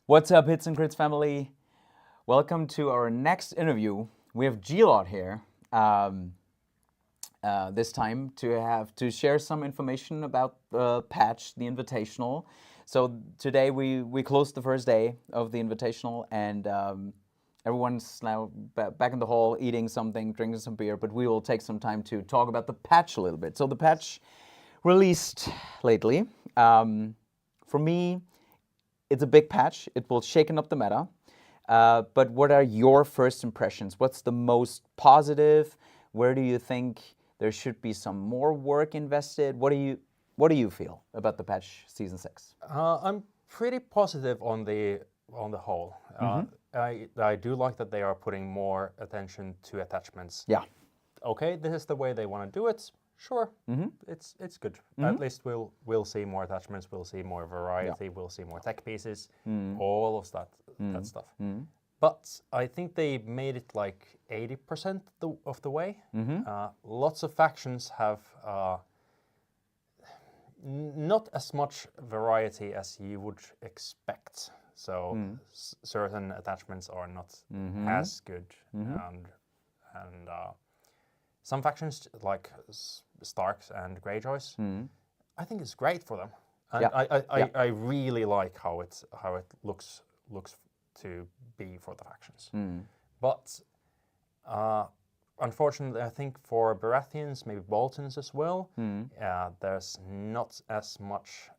What's up, Hits and Crits family? Welcome to our next interview. We have Geelott here this time to share some information about the patch, the Invitational. So today we closed the first day of the Invitational, and everyone's now back in the hall eating something, drinking some beer, but we will take some time to talk about the patch a little bit. So the patch released lately. For me, it's a big patch. It will shaken up the meta. But what are your first impressions? What's the most positive? Where do you think there should be some more work invested? What do you feel about the patch season 6? I'm pretty positive on the whole. I do like that they are putting more attention to attachments. Yeah. Okay, this is the way they want to do it. Sure, it's good. At least we'll see more attachments. We'll see more variety. Yeah. We'll see more tech pieces. All of that stuff. But I think they made it like 80% of the way. Lots of factions have not as much variety as you would expect. So certain attachments are not as good, and some factions like Starks and Greyjoys, I think it's great for them. And I really like how it looks to be for the factions. But unfortunately, I think for Baratheons, maybe Boltons as well, there's not as much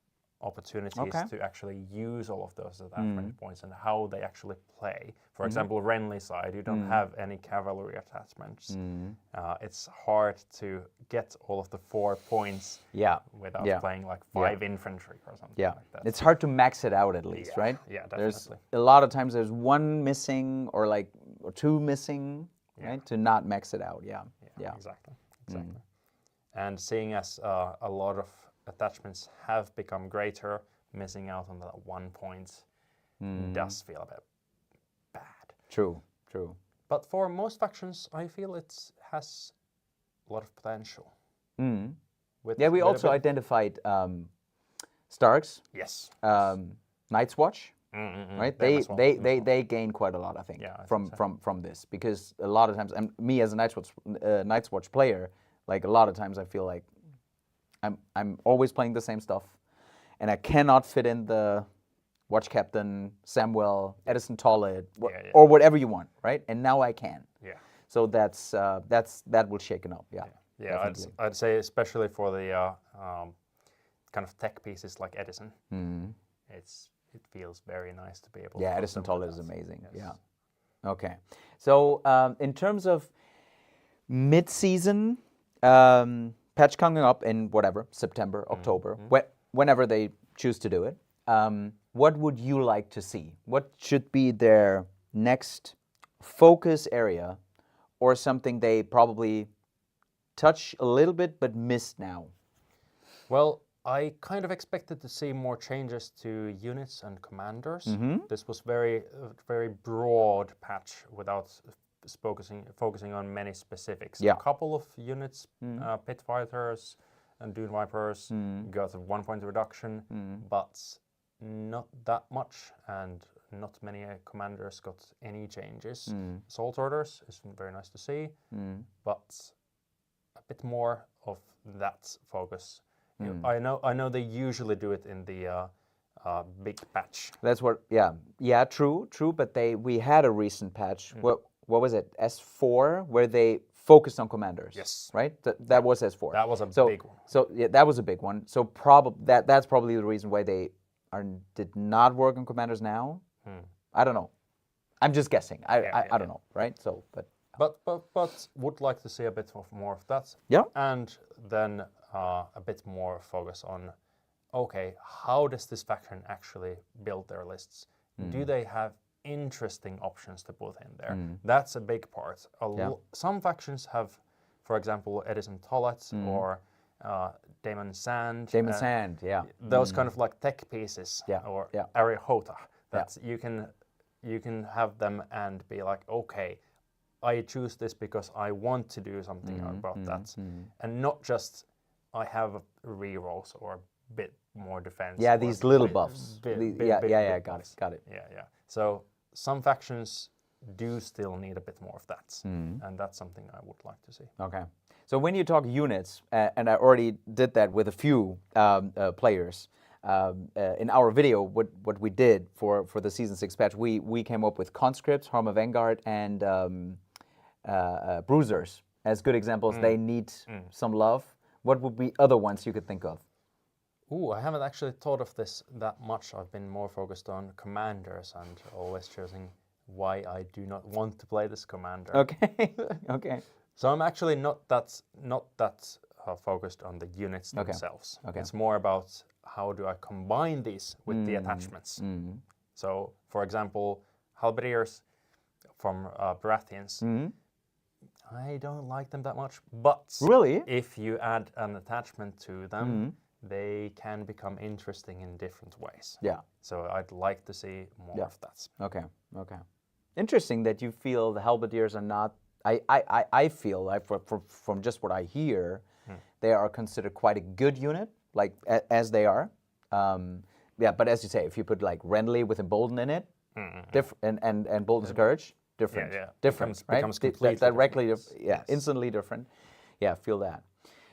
opportunities to actually use all of those attachment points and how they actually play. For example, Renly side, you don't have any cavalry attachments. It's hard to get all of the 4 points without playing like 5 infantry or something like that. It's hard to max it out at least, right? Yeah, definitely. There's a lot of times there's 1 missing or 2 missing, right? To not max it out, yeah. Exactly. And seeing as a lot of attachments have become greater, missing out on that 1 point does feel a bit bad. True. But for most factions, I feel it has a lot of potential. We also identified Starks. Yes. Night's Watch. Right? They gain quite a lot, I think, from this, because a lot of times, and me as a Night's Watch player, like a lot of times I feel like I'm always playing the same stuff, and I cannot fit in the Watch Captain, Samwell, Edison Tollett, or whatever you want, right? And now I can. Yeah. So that will shaken up. Yeah. I'd say especially for the kind of tech pieces like Edison, it feels very nice to be able. Yeah, Edison Tollett is amazing. Yes. Yeah. Okay. So in terms of mid-season. Patch coming up in September, October, whenever they choose to do it. What would you like to see? What should be their next focus area, or something they probably touch a little bit but miss now? Well, I kind of expected to see more changes to units and commanders. This was very broad patch without focusing on many specifics. A couple of units, pit fighters and dune vipers got a 1 point reduction, but not that much, and not many commanders got any changes. Assault orders is very nice to see, but a bit more of that focus. I know they usually do it in the big patch. That's what. Yeah. True. But we had a recent patch. What was it? S4, where they focused on commanders. Yes. Right? That was S4. That was a big one. So that was a big one. So that's probably the reason why they did not work on commanders now. I don't know. I'm just guessing. I don't know. Right? So, but would like to see a bit more of that. Yeah. And then a bit more focus on, okay, how does this faction actually build their lists? Do they have interesting options to put in there? That's a big part. Some factions have, for example, Edison Tollett or Damon Sand. Those kind of like tech pieces, or Ariahota, that you can have them and be like, okay, I choose this because I want to do something about that, and not just I have rerolls or bit more defense. Yeah, or these little bit- buffs. bit- The- bit- yeah, bit- yeah, bit yeah, got it, buffs. got it. Yeah. So some factions do still need a bit more of that, Mm. and that's something I would like to see. Okay. So when you talk units, and I already did that with a few players in our video, what we did for the Season 6 patch, we came up with conscripts, Harma Vanguard, and bruisers as good examples. They need some love. What would be other ones you could think of? Ooh, I haven't actually thought of this that much. I've been more focused on commanders and always choosing why I do not want to play this commander. Okay. Okay. So I'm actually not that focused on the units themselves. Okay. It's more about how do I combine these with the attachments. So, for example, halberdiers from Baratheons, I don't like them that much. But Really? if you add an attachment to them, they can become interesting in different ways. Yeah. So I'd like to see more of that. Okay. Okay. Interesting that you feel the halberdiers are not. I feel like from just what I hear, they are considered quite a good unit, like as they are. Yeah, but as you say, if you put like Renly with Embolden in it, and Bolden's Courage, different. Yeah. Different, right? Becomes completely directly, different. yeah, instantly different. Yeah, feel that.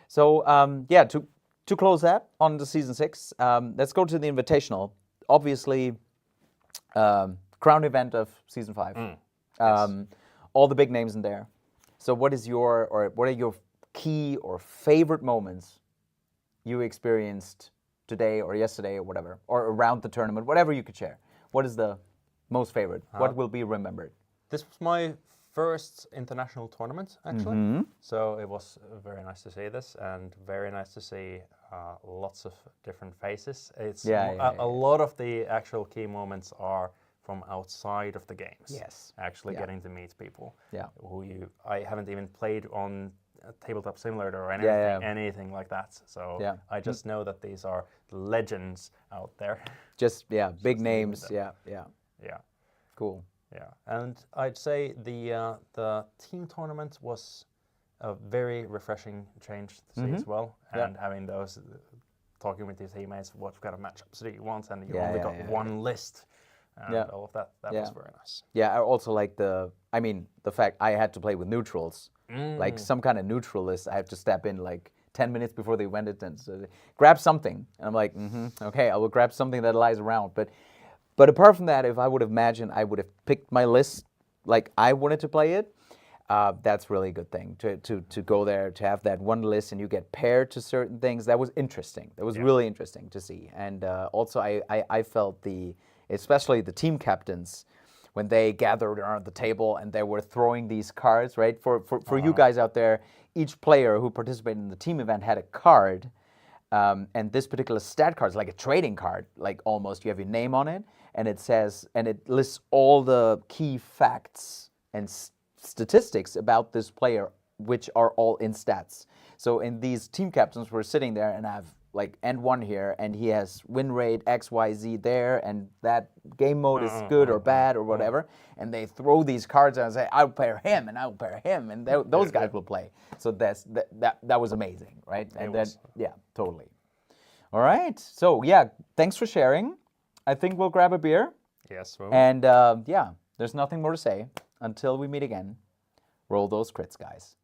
So yeah, to close that on the Season 6, let's go to the Invitational. Obviously, crown event of Season 5. Yes. All the big names in there. So what are your key or favorite moments you experienced today or yesterday or whatever, or around the tournament, whatever you could share? What is the most favorite? What will be remembered? This was my first international tournament, actually. So it was very nice to see this, and very nice to see lots of different faces. It's a lot of the actual key moments are from outside of the games. Yes. Actually getting to meet people. Yeah. Who I haven't even played on a tabletop simulator or anything like that. So I just know that these are legends out there. Just big names. Yeah. Cool. Yeah, and I'd say the team tournament was a very refreshing change to see as well, and having those talking with your teammates, what kind of matchups do you want, and you only got one list. And all of that was very nice. Yeah, I also like the fact I had to play with neutrals. Like some kind of neutral list, I have to step in like 10 minutes before they went it and so grab something. And I'm like, okay, I will grab something that lies around. But apart from that, if I would have imagined I would have picked my list like I wanted to play it, that's really a good thing to go there, to have that one list and you get paired to certain things. That was interesting. That was really interesting to see. And also I felt especially the team captains, when they gathered around the table and they were throwing these cards, right? For you guys out there, each player who participated in the team event had a card, and this particular stat card is like a trading card, like almost. You have your name on it, and it says, and it lists all the key facts and statistics about this player, which are all in stats. So in these team captains were sitting there, and I have like AndOne here, and he has win rate XYZ there, and that game mode is good or bad or whatever, and they throw these cards out and say, I'll pair him, and I'll pair him, and those guys will play. So that was amazing, right? And totally. All right, so thanks for sharing. I think we'll grab a beer. Yes. Well. And there's nothing more to say. Until we meet again, roll those crits, guys.